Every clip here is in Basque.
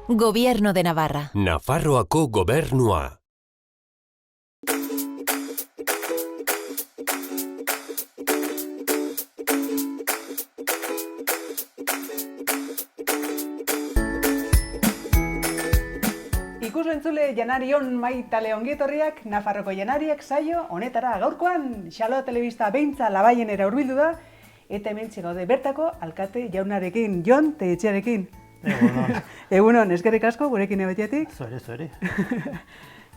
Gobierno de Navarra. Nafarroako gobernua. Ikus-entzule janarion maitale ongietorriak, Nafarroko janariak saio honetara gaurkoan Xaloa Telebista beintza labaienera hurbildu da, eta hementxe gaude bertako alkate jaunarekin, Jon Teetxearekin. Egunon. Egunon, eskerrik asko gurekin ebetiatik. Zueri.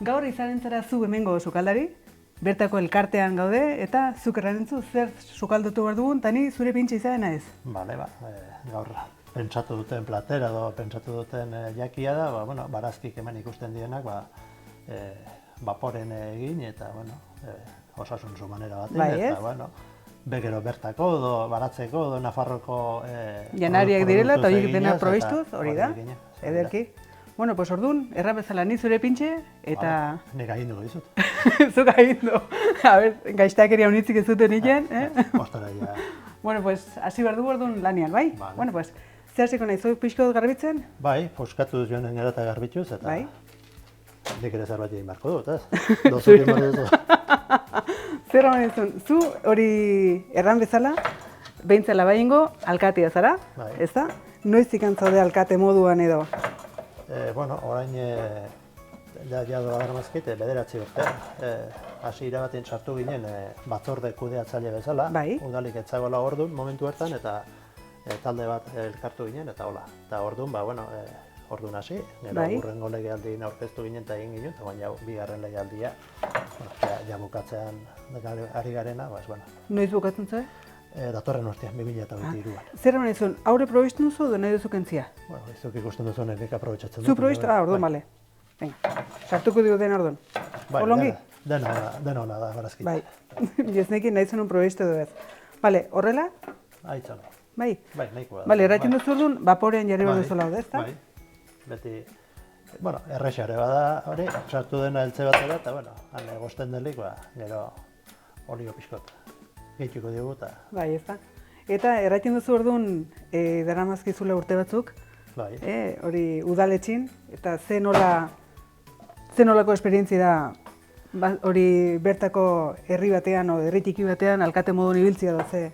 Gaur izaren zara zu hemengo sukaldari, bertako elkartean gaude, eta zuk erranentzu zer sukaldotu behar dugun, tani zure pintxe izarena ez. Bale, gaur pentsatu duten platera edo pentsatu duten jakia da, barazkik hemen ikusten dienak, baporen egin eta, osasuntzu manera batean, Bai, eta, begero bertako edo baratzeko edo Nafarroko janariak direla eta horiek dena eginez, probistuz, hori da, eginez, ederki. Bueno, pues orduan, erra bezala ni zure pintxe, eta... Nik aginduko dizut. Zuk agindu. A ber, gaiztakeria unitzik ez duten hilen, Ostara, ja. Bueno, pues, hasi behar dugu orduan lanian, bai? Vale. Bueno, pues, zer hasiko nahi, zuk pixko dut garbitzen? Bai, poskatu joanen gara eta garbituz, eta Bai. nik ere zerbait egin beharko dut, ez? Dozuk egin behar duzu. Zer hori zuen, zu hori erran bezala, behintzela baingo, alkatea zara, Bai. ez da? Noiz ikantzaude alkate moduan edo? Orain ja doa garamazkit, bederatzi urte. Hasi irabaten sartu ginen batzorde kudeatzaile bezala. Bai. Udalik etzagoela orduan momentu hartan eta talde bat elkartu ginen eta hola. Eta orduan, orduan hasi. Gero Bai. hurrengo legealdien aurkeztu ginen eta egin ginen, eta baina bigarren legealdia ja bukatzean ari garena, Noiz bukatzen zuen? datorren urtean 2023an. Zer hori zuen, aurre probistu duzu edo nahi duzu kentzia? Ez duk ikusten duzu nik aprobetxatzen dut. Zu probistu? Orduan, bale. Venga, sartuko dugu den orduan. Olongi? Dena ona da, barazkit. Bai, joznekin nahi zenun probistu du ez. Bale, horrela? Aitzan. Bai. Bai, nahikoa da. Bale, erratzen duzu orduan, baporean jarri behar duzu laude, ezta? Bai, beti, errexare bada hori, sartu dena heltze batera, eta, han egosten delik, gero olio pixkot gehituko diogu, eta... Bai, ezta. Eta erratzen duzu orduan, daramazkizula urte batzuk, Bai, hori udaletxin, eta ze nolako esperientzi da hori bertako herri batean o herri txiki batean alkate modun ibiltzia da ze?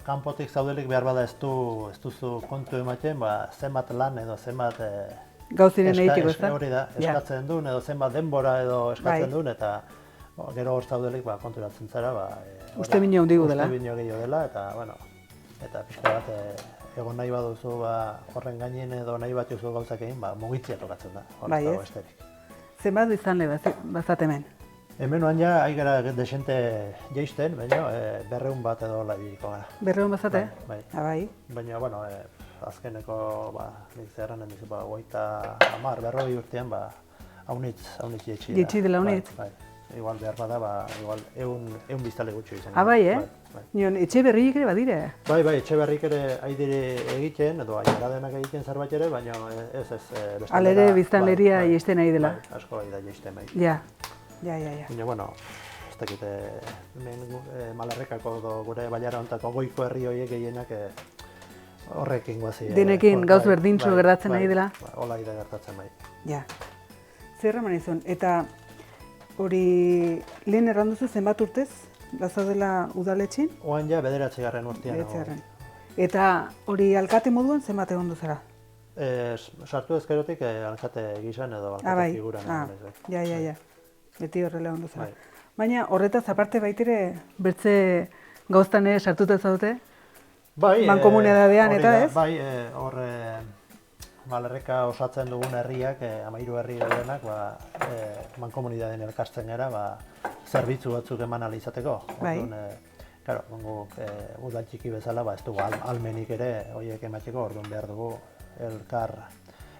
kanpotik zaudelik behar bada ez duzu kontu ematen, zenbat lan edo zenbat Gauziren egiteko, ezta? hori da, eskatzen duen, edo zenbat denbora edo eskatzen Bai. duen, eta gero hor zaudelik konturatzen zara, Uste bino handigu dela. Uste bino gehiago dela, eta pixka bat egon nahi baduzu horren gainen edo nahi bat duzu gauzak egin, mugitzea tokatzen da. Bai, ez? Besterik. Zenbat izan bazat hemen? Hemen oan ja, gara desente jeisten, baina 200 bat edo hola ibiliko gara. 200 bazate? Bai. Bai. Baina, azkeneko, nik zerranen dizu, 40 urtean, haunitz jeitsi da. Jeitsi dela haunitz? Bai. Igual behar bada, igual eun biztale gutxi izan. Bai, Bai. Nion, etxe berriik ere badire? Bai, etxe berrik ere haidire egiten, edo ainadenak egiten zerbait ere, baina ez. Alere biztanleria jeisten nahi dela. Bai, asko bai da jeisten bai. Ja. Baina, ez dakit, Malarrekako edo gure bailara hontako goiko herri horiek gehienak horrekin guazi. Denekin gauz berdintxo gertatzen nahi dela? Hola da gertatzen bai. Ja. Zer manizun, eta hori lehen erranduzu zenbat urtez, bazaudela udaletxin? Oan ja, 9. urtean. 9. Eta hori alkate moduan zenbat egon duzara? Sartu ezkerotik alkate gizan edo alkate figuran. Ja. Beti horrela egon duzara. Bai. Baina horretaz aparte baitere bertze gauztan sartuta zaudete? Bai, mankomunidadean eta ez? Bai, hor Malerreka osatzen dugun herriak, 13 herri denak, mankomunidaden elkartzen gara, zerbitzu batzuk eman ahal izateko. Bai. Orduan, udal txiki bezala, ez dugu almenik ere horiek emateko, orduan behar dugu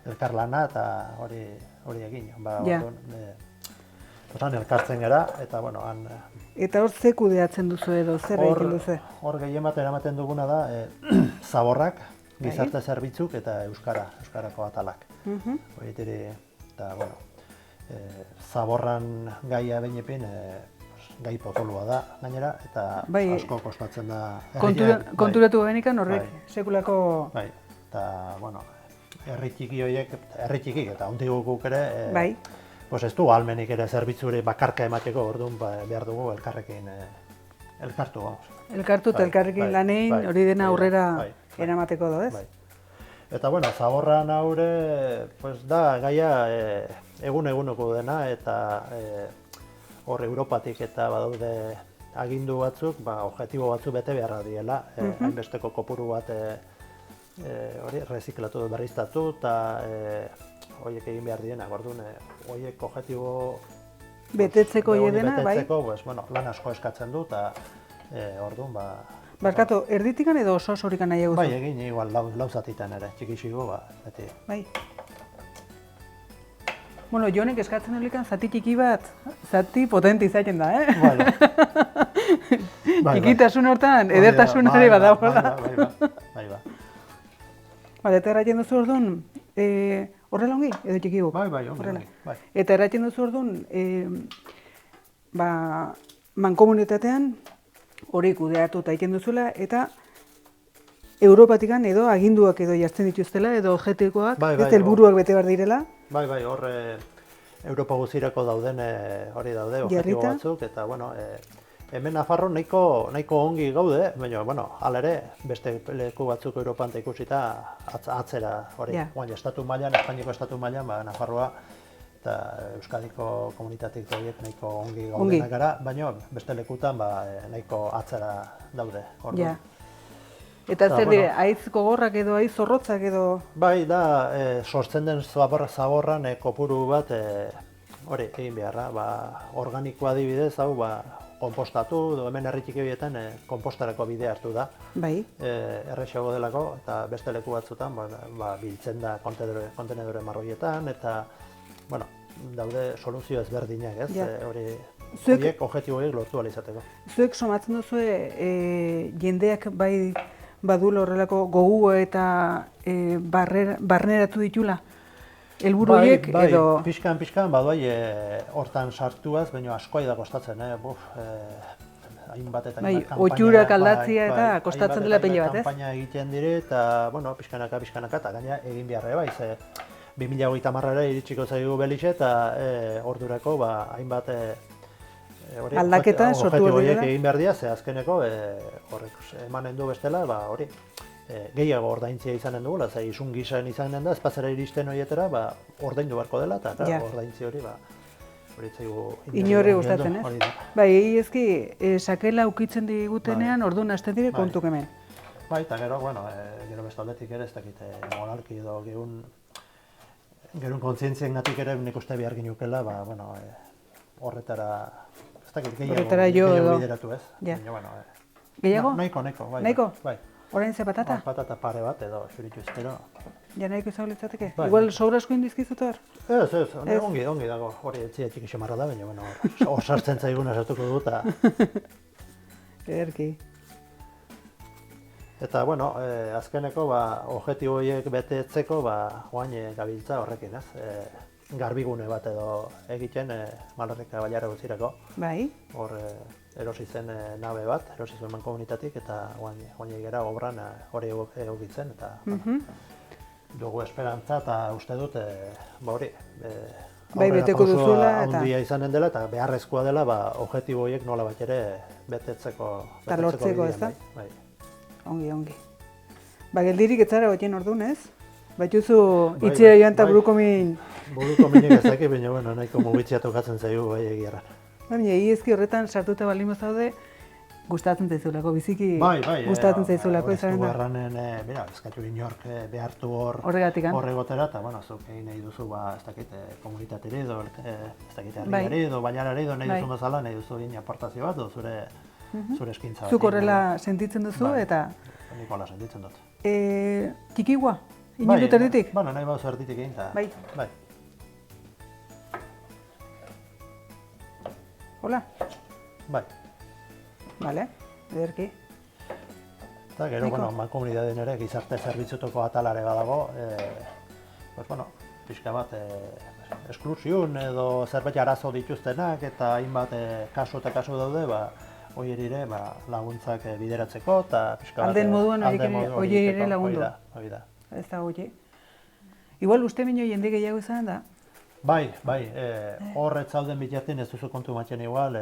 elkar lana eta hori egin. Orduan, elkartzen gara, eta, han... Eta hor ze kudeatzen duzu edo, zer egiten duzu? Hor gehien bat eramaten duguna da, zaborrak, gizarte zerbitzuk eta euskarako atalak. Horietire, eta, zaborran gaia behin epin, gai potolua da, gainera, eta Bai. asko kostatzen da. Konturatu behenikan horrek, Bai. sekulako... Bai, eta, bueno, herri txiki horiek, herri txikik eta ondik guk ere, Bai. pues ez du ahalmenik ere zerbitzuri bakarka emateko, orduan behar dugu elkarrekin elkartu, vamos. Elkartu eta Bai, elkarrekin bai, lanein, bai, hori dena bai, aurrera bai, bai. eramateko da, ez? Bai. Eta, bueno, zaborran haure, pues, da gaia eguneko dena, eta hor Europatik eta badaude agindu batzuk, objektibo batzuk bete beharra diela, hainbesteko kopuru bat hori reziklatu berriztatu, eta horiek egin behar dienak, orduan, horiek objektibo Betetzeko jedena, bai? betetzeko, pues, bueno, lan asko eskatzen du, eta orduan, Barkatu, erditikan edo oso-osorikan nahi eguzu? bai, egin igual lau zatitan ere, txikixigo, beti. Bai. Bueno, Jonek eskatzen horikan zati txiki bat, zati potente izaten da, eh? Bueno. Txikitasun hortan, edertasunare badagoela. Bai. Bale, eta erratzen duzu orduan, horrela ongi, edo txikigu? Bai, ongi, bai. Eta erratzen duzu orduan, mankomunitatean hori kudeatu eta egiten duzula, eta Europatikan edo aginduak edo jazten dituztela, edo objetikoak, ez helburuak bete behar direla. Bai, hor Europa guztirako dauden hori daude, objektibo batzuk, eta, bueno, hemen Nafarro nahiko ongi gaude, baina, bueno, hala ere, beste leku batzuk Europan ikusita atzera, hori, guain estatu mailan, Espainiako estatu mailan, Nafarroa, eta Euskadiko komunitatik horiek nahiko ongi gaudenak gara, baina beste lekutan nahiko atzera daude. Eta zer dire, haiz gogorrak edo haiz zorrotzak edo... Bai, da, sortzen den zaborran kopuru bat hori egin beharra, organikoa adibidez, hau, konpostatu, hemen herri txiki horietan konpostarako bidea hartu da. Bai. Errexago delako, eta beste leku batzutan biltzen da kontenedore marroietan, eta, bueno, daude soluzio ezberdinak, ez? Horiek objektibo horiek lortu ahal izateko. Zuek somatzen duzu jendeak bai badula horrelako gogu eta barneratu ditula? Helburu horiek edo... Bai, pixkan baduai hortan sartuaz, baina askoa da kostatzen, hainbat eta hainbat kampaina... Oiturak aldatzia eta kostatzen dela pila bat, ez? Kampaina egiten dire eta, bueno, pixkanaka, eta gaina egin beharre bai, 2030 iritsiko zaigu Belize eta ordurako hainbat aldaketa sortu horiek egin behar dira, ze azkeneko horrek emanen du bestela, hori gehiago ordaintzia izanen dugula, ze izun gizan izanen da, espazera iristen horietara, ordaindu beharko dela, eta ordaintzi hori, hori zaigu... Inore gustatzen, ez? Bai, ezki, sakela ukitzen digutenean, orduan hasten dire kontuk hemen. Bai, eta gero, bueno, gero bestaldetik ere, ez dakit, moralki edo gerun kontzientzien gatik ere nik uste behar ginukela, bueno, horretara... Ez dakit, gehiago bideratu, ez? Gehiago? Nahiko, bai. Nahiko? Bai. Orain ze patata? Patata pare bat edo, xuritu ezkero. Ja nahiko izango litzateke? Igual sobra asko indizkizut hor? Ez, ongi dago. Hori etxia txiki xamarra da, baina, bueno, hor sartzen zaiguna sartuko dut, Ederki. Eta, bueno, azkeneko, objektibo horiek betetzeko, guain gabiltza horrekin, ez? Garbigune bat edo egiten Malorrika bailara guztirako. Bai. Hor erosi zen nabe bat, erosi zen mankomunitatik, eta guain egera obran hori egokitzen, eta dugu esperantza, eta uste dut, hori, beteko duzuela, eta handia izanen dela, eta beharrezkoa dela, objektibo horiek nola bat ere betetzeko lortzeko, ez da? Bai. Ongi. Geldirik ez zara gotien orduan, ez? Baituzu itxera joan eta burukomin... Burukominek ez dakit, baina, bueno, nahiko mugitzea tokatzen zaigu bai egierra. Baina, ezki horretan sartuta balimo zaude, gustatzen zaizulako, biziki gustatzen zaizulako izaren da. Horreganen, eskatu inork behartu horregatikan horregotera, eta, bueno, zuk egin nahi duzu, ez dakit, komunitateri edo, ez dakit, herriari edo, bainarari edo, nahi duzu bezala, nahi duzu egin aportazio bat, edo zure eskintza bat. Zuk horrela sentitzen duzu, eta... Nik hola sentitzen dut. Txikigua? Inundut erditik? Bueno, nahi bauzu erditik egin, eta... Bai. Hola? Bai. Bale, ederki. Eta gero, bueno, mankomunitateen ere gizarte zerbitzutoko atalare badago, pues, bueno, pixka bat, esklusiun edo zerbait arazo dituztenak eta hainbat kasu eta kasu daude, hori ere laguntzak bideratzeko eta pixka bat... Alden moduan hori ere lagundu. Hori da. Ez da hori. Igual uste minio jende gehiago izan da? Bai, hor ez zauden bitartin ez duzu kontu maten igual,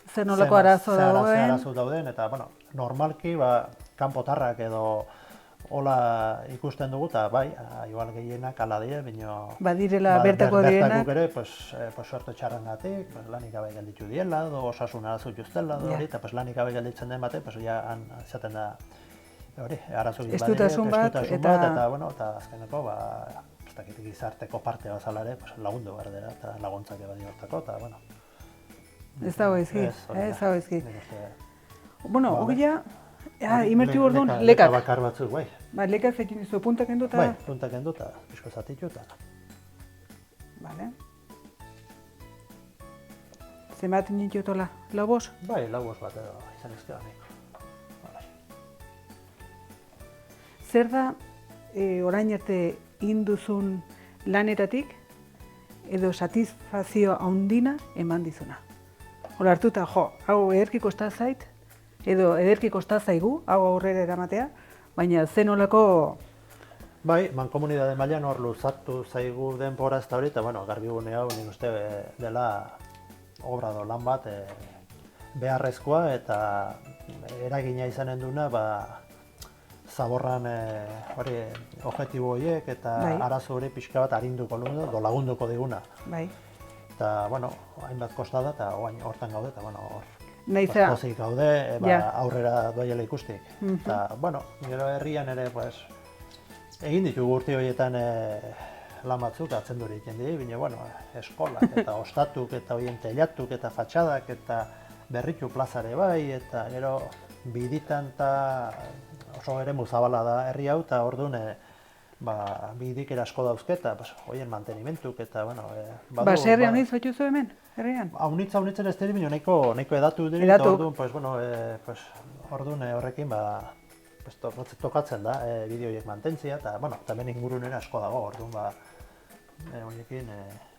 zer nolako arazo dauden. Zer arazo dauden, eta, normalki, kanpotarrak edo hola ikusten dugu, eta bai, igual gehienak ala dira, baina... Badirela bertako direnak. Bertakuk ere, sorte txarrengatik, lanik gabe gelditu diela, edo osasun arazo dituztela, eta lanik gabe gelditzen den bate, ja, han izaten da, hori, arazo estutasun bat, eta azkeneko, ez dakit gizarteko parte bazala ere, lagundu behar dira, eta laguntzak ebadi hortako, eta, ez dago ezki, ez dago ezki. Bueno, hogila, imertiu orduan, lekak. Bakar batzuk, bai. Lekak zekin dizu, puntak enduta? Bai, puntak enduta, pixko zatituta. Vale. Zenbat nintiotola, lau bos? Bai, lau bos bat edo, izan ezkera niko. Zer da, orain arte induzun lanetatik, edo satisfazio handina eman dizuna? Hora hartuta, hau ederki kosta zait, edo ederki kosta zaigu, hau aurrera eramatea, baina zen olako... Bai, mankomunidade mailan hor luzatu zaigu denbora ez da hori, eta garbigune hau nik uste dela obra do lan bat beharrezkoa, eta eragina izanen duna, zaborran objektibo horiek eta arazo hori pixka bat arinduko do lagunduko diguna. Bai. Eta, hainbat kosta da, eta hortan gaude, eta hor pozik gaude, aurrera doaiela ikustik. Eta, gero herrian ere, egin ditugu urte horietan lan batzuk atzen dure egiten dira, baina, eskolak eta ostatuk eta horien telatuk eta fatxadak eta berritu plazare bai, eta gero biditan eta oso ere muzabala da herri hau, eta orduan bidik erasko dauzketa, horien mantenimentuk eta, Baserri haunitz batzuzu hemen, herrian? Haunitzen ez dira, baina nahiko edatu dira, eta orduan horrekin tokatzen da bideo horiek mantentzia, eta hemen ingurunera asko dago, orduan horiekin...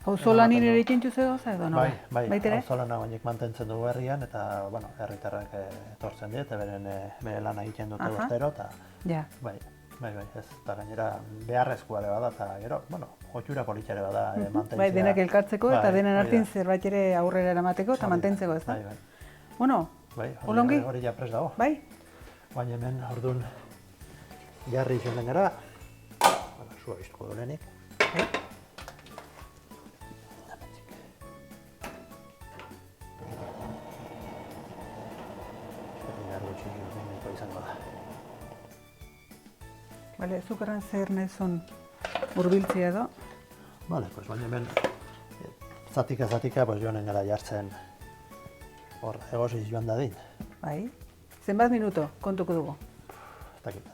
Auzolanin ere ikintzu zegoza edo, no? Bai, auzolana horiek mantentzen dugu herrian, eta herritarrak etortzen dira, eta bere lana egiten dute urtero, eta bai, ez, eta gainera beharrezkoa ere bada, eta gero, otxura politxare bada mantentzea. Bai, denak elkartzeko eta denen artin zerbait ere aurrera eramateko eta mantentzeko, ez da? Bai. Bueno, holongi? Hori ja prest dago. Bai? Baina hemen, orduan, jarri izan den gara, zua biztuko dulenik. Bai? Bale, zukaran zer nahizun urbiltzia edo? Bale, baina hemen zatika joanen gara jartzen hor egoziz joan dadin. Bai. Zenbat minuto kontuko dugu? Ez dakit,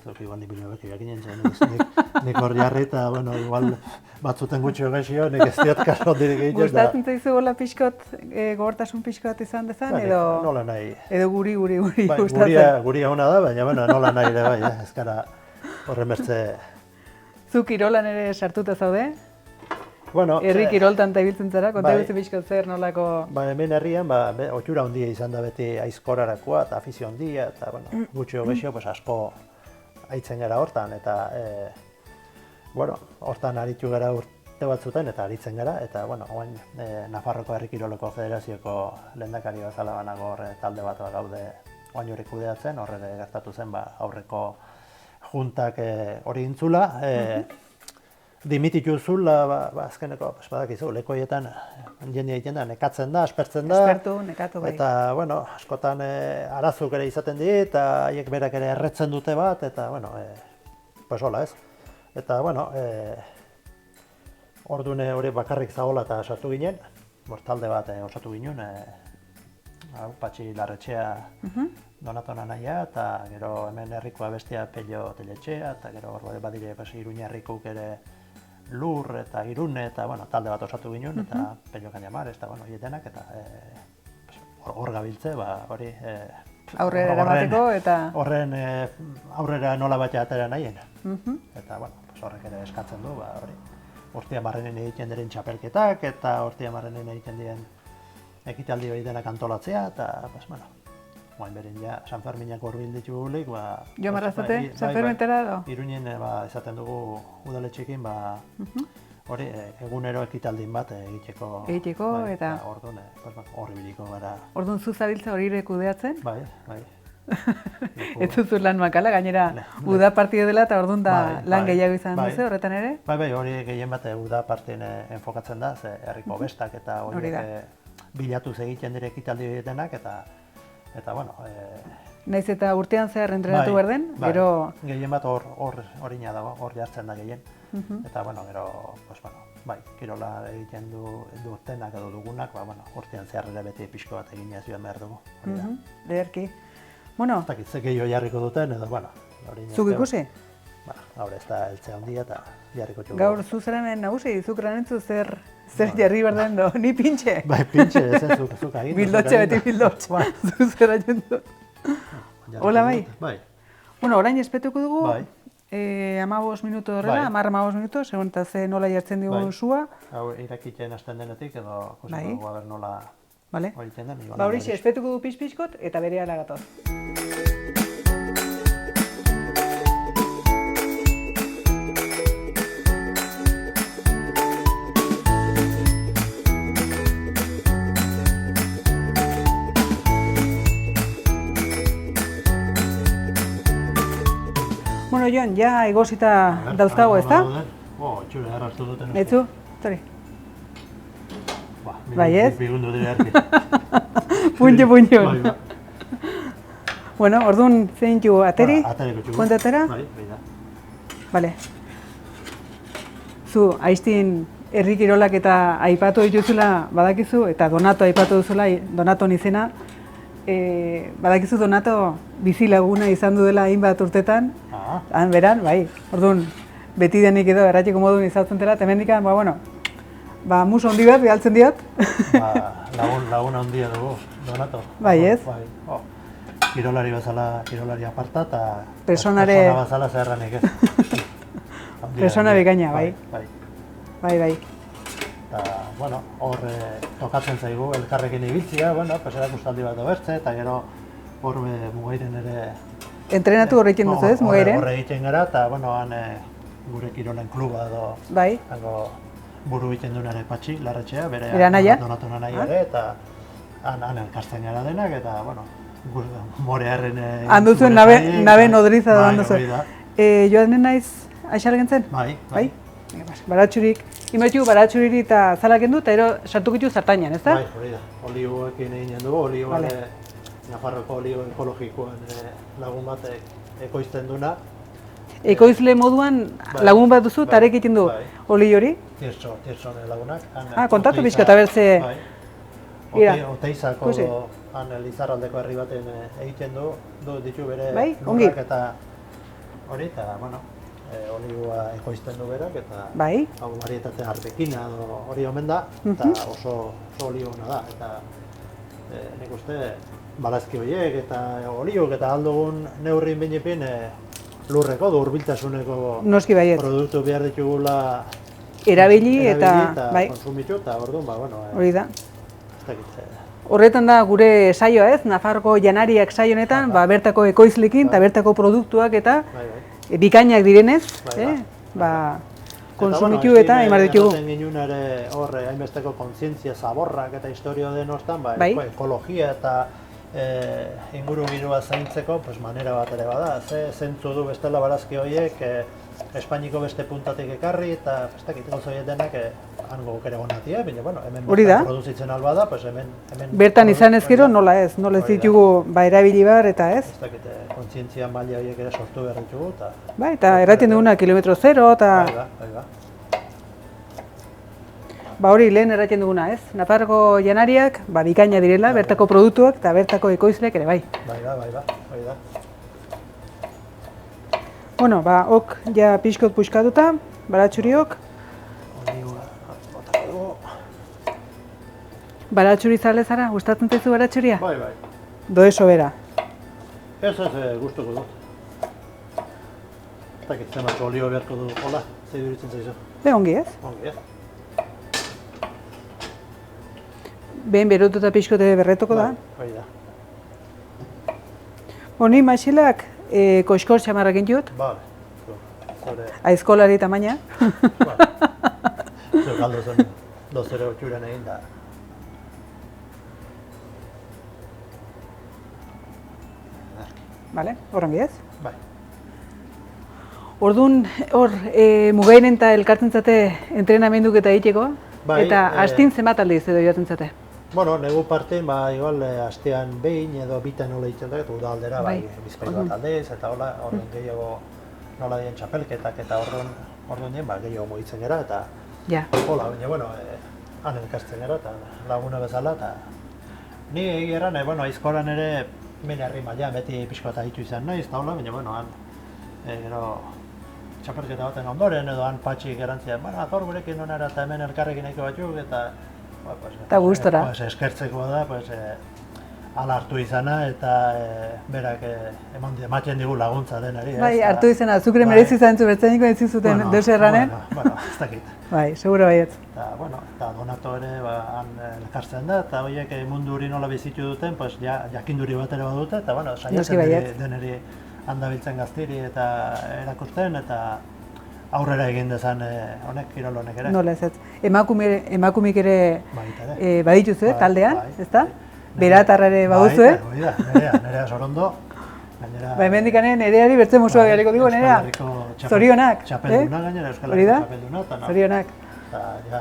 zuk igual nik bine beki jakinen zen, nik hor jarri eta, igual batzuten gutxi hogezio, nik ez diat kaso ondirik egiten. Gustatzen zaizu gola pixkot, gogortasun pixkot izan dezan, edo... Nola nahi. Edo guri gustatzen. Guria hona da, baina nola nahi ere bai, ez gara horren bertze... Zu kirolan ere sartuta zaude? Herri kiroltan eta ibiltzen zara, konta guzti pixkot zer nolako... Hemen herrian, otxura handia izan da beti aizkorarakoa eta afizio handia, eta gutxi hogezio asko aitzen gara hortan, eta hortan aritu gara urte batzutan eta aritzen gara, eta Nafarroko Herri Kiroleko Federazioko lehendakari bezala banago talde bat gaude oain hori kudeatzen, horre gertatu zen aurreko juntak hori intzula, dimititu zula, azkeneko, badakizu, lekoietan jende egiten da, nekatzen da, aspertzen da. Nekatu bai. Eta, askotan arazuk ere izaten di, eta haiek berak ere erretzen dute bat, eta, hola ez. Eta, orduan hori bakarrik zagola eta sartu ginen, talde bat osatu ginen, Patxi Larretxea Donatona nahia, eta gero hemen herrikoa bestia Pello Teletxea, eta gero badire Iruña herrikouk ere Lur eta Irune, eta talde bat osatu ginen, eta Pello Cañamar, eta hietenak, eta hor gabiltze, hori... Aurrera eramateko, eta... Horren aurrera nola batea atera nahien. Eta horrek ere eskatzen du, hori... Urtiamarrenen egiten diren txapelketak eta Urtiamarrenen egiten diren ekitaldi hori denak antolatzea, eta, pues, bueno, guain beren ja, San Ferminak horbil ditugulik, ba... Jo marrazate, San Fermentera edo? Iruñen, esaten dugu udaletxekin, hori, egunero ekitaldin bat egiteko... eta... Orduan, horri biliko gara... Orduan zuzabiltza hori kudeatzen? Bai. Ez duzu lan makala, gainera uda partide dela eta orduan da lan gehiago izan duzu horretan ere? Bai, hori gehien bat uda partien enfokatzen da, ze herriko bestak eta horiek bilatuz egiten dire ekitaldi denak eta bueno... Naiz eta urtean zehar entrenatu behar den, gero... Gehien bat horina dago, hor jartzen da gehien. Eta, bueno, gero, pues, bueno, bai, kirola egiten dutenak edo dugunak, urtean zehar ere beti pixko bat egin ez joan behar dugu. Leherki. Bueno... Ez dakit, ze gehiago jarriko duten, edo, bueno... Zuk ikusi? Gaur ez da eltzea handia eta jarriko txugu. Gaur zu zeramen nagusi, zuk ranentzu zer jarri behar den do, ni pintxe? Bai, pintxe, ez zuk agin. Bildotxe beti bildotxe, zu zera jendu. Hola, bai? Bai. Bueno, orain espetuko dugu, 15 minuto horrela, 10-15 minuto, segun eta ze nola jartzen digun zua. Hau irakitzen hasten denetik edo kusiko dugu haber nola horiten den. Ba hori espetuko du pizpizkot eta bere alagatoz. Bueno, Jon, ja egosita dauzkago, ez da? Txure, arrastu duten. Etzu? Tori. Bai, ez? Bigundu dire harki. Puntxo. Bueno, orduan zein txu ateri? Ateriko txugu. Kuenta atera? Bai, da. Bale. Zu, aiztin herri kirolak eta aipatu dituzula badakizu, eta Donato aipatu duzula, Donato izena. Badakizu Donato bizilaguna izan du dela hainbat urtetan, han beran, bai, orduan, beti denik edo erratiko modun izatzen dela, temendikan, muso handi bat, behaltzen diot. Laguna handia dugu, Donato. Bai, ez? Kirolari bezala, kirolari aparta, eta persona bezala zeharranik ez. Persona bekaina, bai. Bai. Eta, bueno, hor tokatzen zaigu elkarrekin ibiltzia, erakustaldi bat obertze, eta gero hor Mugairen ere... Entrenatu horrekin duzu ez, Mugairen? Horre egiten gara, eta, han gure kirolen kluba edo... Bai. Buru egiten duen ere Patxi, Larretxea, bere Donato nahi ere, eta han elkartzen gara denak, eta, Morearren... Handuzuen nabe nodriza da handuzu. Joanen naiz aixalgen zen? Bai. Baratxurik, imaitu baratxuriri eta zalak endu, eta ero sartuko ditu zartainan, ez da? Bai, hori da. Olioekin egin dugu, olioa Nafarroko olio ekologikoan lagun bat ekoizten duna. Ekoizle moduan lagun bat duzu, eta arek egiten du oli hori? Tirson lagunak. Kontatu bizka eta bertze... Oteizako Lizarraldeko herri baten egiten du ditu bere lurrak eta hori, eta, olioa ekoizten du berak, eta hau barietate arbekina hori omen da, eta oso olio hona da, eta nik uste barazki horiek eta oliok eta aldugun neurrin binipin lurreko, urbiltasuneko produktu behar ditugula erabili eta konsumitu, eta orduan, hori da. Horretan da gure saioa ez, Nafarroko janariak saio honetan, bertako ekoizlekin eta bertako produktuak eta bikainak direnez, konsumitu eta emar ditugu. Eta ginen ere horre hainbesteko kontzientzia zaborrak eta historio den ostan, ekologia eta inguru giroa zaintzeko manera bat ere bada. Zentzu du bestela barazki horiek Espainiko beste puntatik ekarri eta gauza horiek denak hango ere gonatia, baina hemen produzitzen alba da, hemen... Bertan izan ez gero, nola ez ditugu erabili bar eta ez? Kontzientzia maila horiek ere sortu behar ditugu eta... Eta erraten duguna kilometro zero eta... Hori lehen erraten duguna ez? Nafarroko janariak bikaina direla, bertako produktuak eta bertako ekoizleak ere bai. Bai da. Bueno, ok ja pixkot puxkatuta, baratxuriok. Baratxuri zale zara, gustatzen zaizu baratxuria? Bai. Doe sobera. Ez, gustuko dut. Ez dakit zenbat olio beharko du, hola, zei duritzen zaizu. Ongi ez? Ongi, Behin berotuta pixkote berretuko da. Bai da. Honi maixilak koskor xamarrak entut, Bale, zure, aizkolari tamaina. zure galdo zen dozere otxuren egin da. Vale, horrengi ez? Bai, Orduan, hor, mugainen eta elkartzen zate entrenamenduk eta egiteko, Bai, eta astin zenbat aldiz edo joaten zate. bueno, negu partein, igual astean behin edo bitan nola egiten da, uda aldera, Bai. Bizkaia bat aldiz, eta hola, orduan gehiago nola dien txapelketak, eta orduan dien, gehiago mugitzen gara, eta Ja, hola, baina, bueno, han elkartzen gara, eta laguna bezala, eta ni egeran, aizkolan ere, bene herri maila, beti pixko eta hitu izan naiz, eta hola, baina, bueno, han, gero, txapelketa baten ondoren, edo han patxik erantzia, ator gurekin onera eta hemen elkarrekin eko batzuk, eta Eta gustora. Eskertzeko da, ala hartu izana, eta berak ematen digu laguntza denari. bai, hartu izena, azukre merezi zantzu bertzainiko ez zizuten deus erranen. Bueno, ez dakit. Bai, seguro baietz. Eta Donato ere han elkartzen da, eta horiek mundu hori nola bizitu duten, jakinduri bat ere badute, eta Noski baietz. saiatzen deneri handabiltzen gaztiri eta erakusten, eta aurrera egin dezan honek, kirol honek ere. Nola ez ez. Emakumik ere Baita ere. badituzue Bai, taldean, bai. ezta? Beratarra ere baduzue. Hori da, nerea sorondo. Gainera, Ba, hemendik nereari bertze musua garriko digu, nerea. Euskal Herriko Zorionak. Txapelduna gainera, Euskal Hori da? Herriko txapelduna. Eta Zorionak.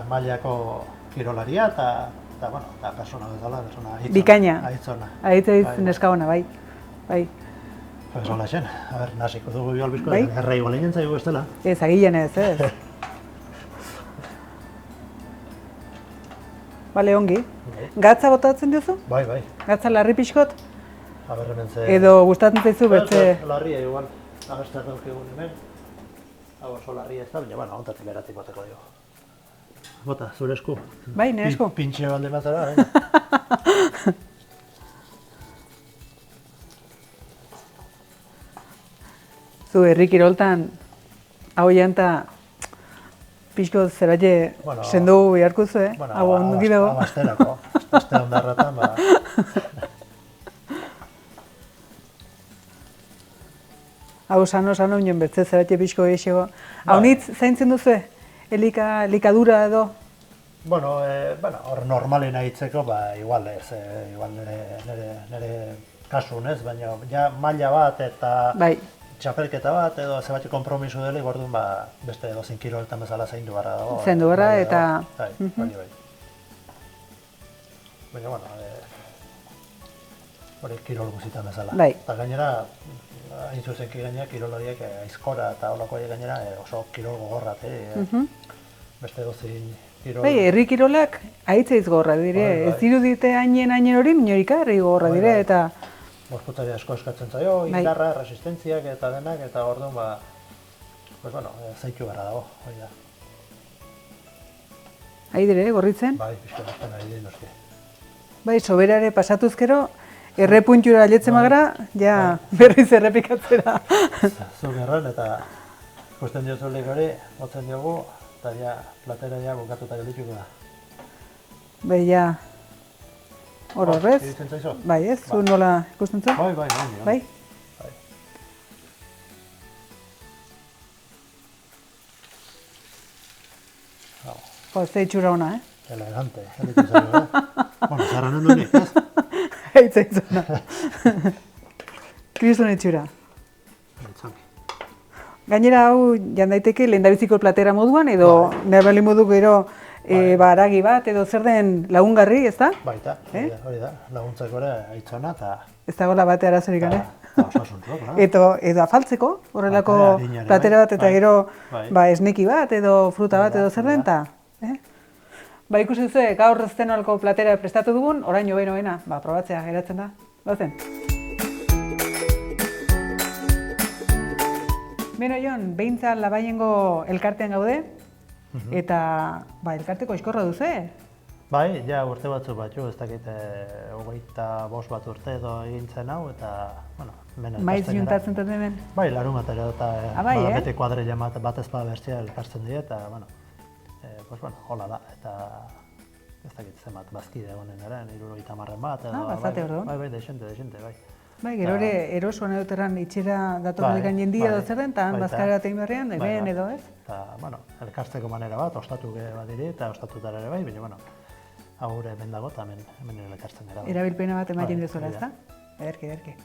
mailako kirolaria, eta persona bezala, persona aitzona. Bikaina. Aitzona. Aitz Bai, neska ona, bai. Bai. Pues hola zen, nasiko dugu biolbizko, Bai. erra igual egin zaigu ez dela. Ez, agilen ez, ez. Bale, ongi. Gatza botatzen duzu? Bai, bai. Gatza larri pixkot? Aber hemen ze... Edo gustatzen zaizu bertze... Larria igual, agestar daukegun hemen. Hau oso larria ez da, baina, ontatik beratik boteko dugu. Bota, zure esku. Bai, nire esku. Pintxe balde mazara, Zu herri kiroltan, hau janta, pixko zerbait sendu beharko zu, hau ongi dago. Abasterako, aste ondarratan, Hau sano nion bertze zerbait pixko gehiago. Hau nitz zaintzen duzu, elikadura edo? Bueno, hor normalen aitzeko, igual ez, igual nire kasun ez, baina ja maila bat eta Bai. txapelketa bat edo zebat konpromiso dela, orduan beste edozein kiroltan bezala zaindu barra dago. Zaindu barra eta... Bai. Baina, bueno, hori kirol guzitan bezala. Bai. Eta gainera, hain zuzenki gainera, kirol horiek aizkora eta holakoa gainera oso kirol gogorrat, beste edozein kirol... Bai, herri kirolak aitzeiz gorra dire, ez dirudite hainen hori, minorika herri gorra dire, eta... Gorputzari asko eskatzen zaio, indarra, resistentziak eta denak, eta orduan, zaitu gara dago, hori da. Ahi dire, gorritzen? Bai, pixka batzen ari dira noski. Bai, soberare pasatuzkero, errepuntura aletzen magara, ja berriz errepikatzera. Zuk erran, eta ikusten diozulik hori, motzen diogu, eta ja, platera ja bukatuta geldituko da. Bai, ja, horrez. Iritzen zaizu? Bai, ez, zu nola ikusten zu? Bai. Bai? Jo, ez da itxura ona, Elegante, elitu zaigu, Bueno, zarranen duenik, ez? Eitza itzuna. Kriston itxura. Gainera hau jandaiteke lehendabiziko platera moduan, edo nebali modu gero haragi bat, edo zer den lagungarri, ez da? Baita, hori da, laguntzeko ere aitzona, eta... Ez dagoela bate arazorik gane. Osasuntzuak, claro. Edo afaltzeko, horrelako platera bat, eta gero esneki bat, edo fruta bat, edo zer den, eta... Ba, ikusi duzu, gaur zenolko platera prestatu dugun, oraino behin probatzea geratzen da. Bazen. Beno, Jon, behintzat Labaiengo elkartean gaude, eta elkarteko iskorra duzu, Bai, ja urte batzu batzu, ez dakit 25 bat urte edo egin zen hau, eta, Maiz juntatzen dut hemen. Bai, larun batera eta bai, beti kuadrilla bat ez bada bertzea elkartzen die, eta, bueno, hola da, eta ez dakit zenbat, bazkide egonen gara, 70 bat, edo, bazate orduan. bai, desente, bai. Bai, gero ere, erosoan edoteran itxera datorrekan jendia edo zer den, eta bazkara tein berrian, hemen edo ez? Eta, elkartzeko manera bat, ostatuke badiri, eta ostatutara ere bai, baina, hau gure hemen dago, eta hemen elkartzen gara. Erabilpena bat ematen dezuela, ez da? Ederki.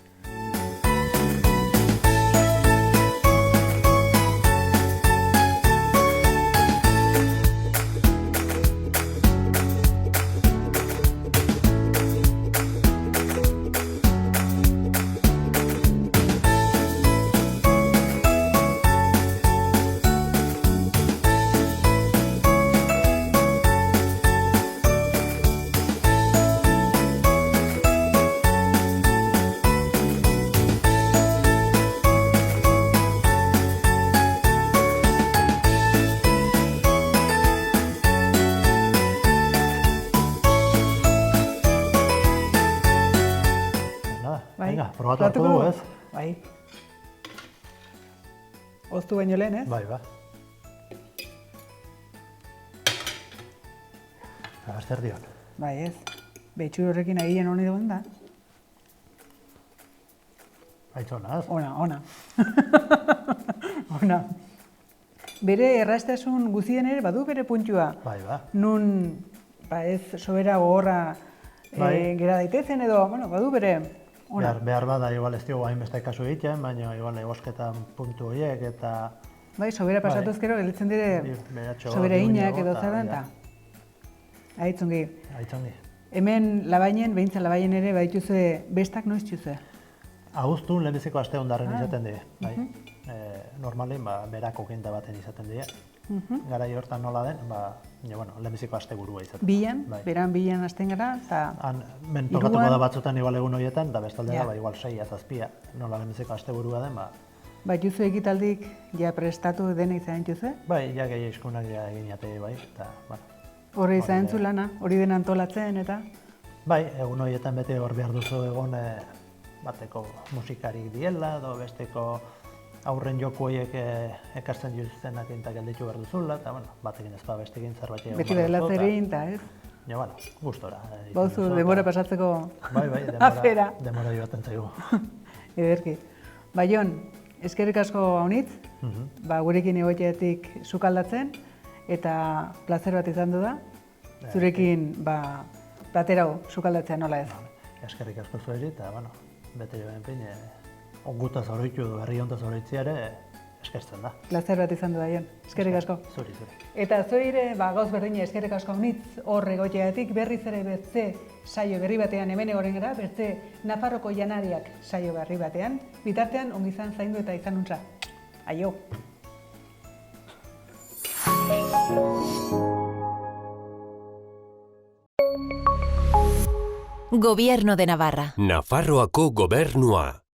Venga, probatu dugu, ez? Bai. Oztu baino lehen, ez? Bai. Zer dion? Bai, ez. Betxur horrekin agien honi duen da. Aitzona, ez? Ona. Ona. Bere erraztasun guztien ere badu bere puntua. Bai. Nun, ez sobera gogorra gera daitezen edo, badu bere... Behar bada, igual ez diogu hainbeste kasu egiten, baina igual egosketan puntu horiek eta... Bai, sobera pasatu ezkero, gelitzen dire sobera inak edo zer den, eta... Aitzongi. Hemen labainen, behintzen labainen ere, badituzue bestak noiz txuzue? Agustun lehenbiziko aste ondarren izaten die. Normalin, berako kinta baten izaten die. Garai hortan nola den, lehenbiziko aste burua izaten. Bilan, beran bilan hasten gara, eta... Men tokatuko da batzutan igual egun horietan, eta bestaldera igual 6-7, nola lehenbiziko aste burua den, Juzu ekitaldik ja prestatu dena izan juzu? Bai, ja gehi eskunak egin jatei bai, eta... Horre izan zu lana, hori den antolatzen, eta... Bai, egun horietan beti hor behar duzu egon bateko musikarik diela, edo besteko aurren joku horiek ekartzen juzenak eta gelditu behar duzula, eta batekin ez bestekin zerbait egon. Beti behar zerin, eta ez? Ja, gustora. Bauzu, denbora pasatzeko afera. Denbora joaten zaigu. Ederki. Jon, eskerrik asko haunitz, gurekin egoiteatik sukaldatzen, eta plazer bat izan du da, zurekin platerau sukaldatzea nola ez. Eskerrik asko zueri, eta bete joan pein, ongutaz oroitu edo herri ontaz oroitzia ere eskertzen da. Plazer bat izan du da, Jon. Eskerrik asko. Zuri. Eta zoire, gauz berdina eskerrik asko haunitz hor egoiteatik berriz ere bertze saio berri batean hemen egoren gara, bertze Nafarroko janariak saio berri batean, bitartean ongi izan zaindu eta izan untza. Aio! Gobierno de Navarra. Nafarroako gobernua.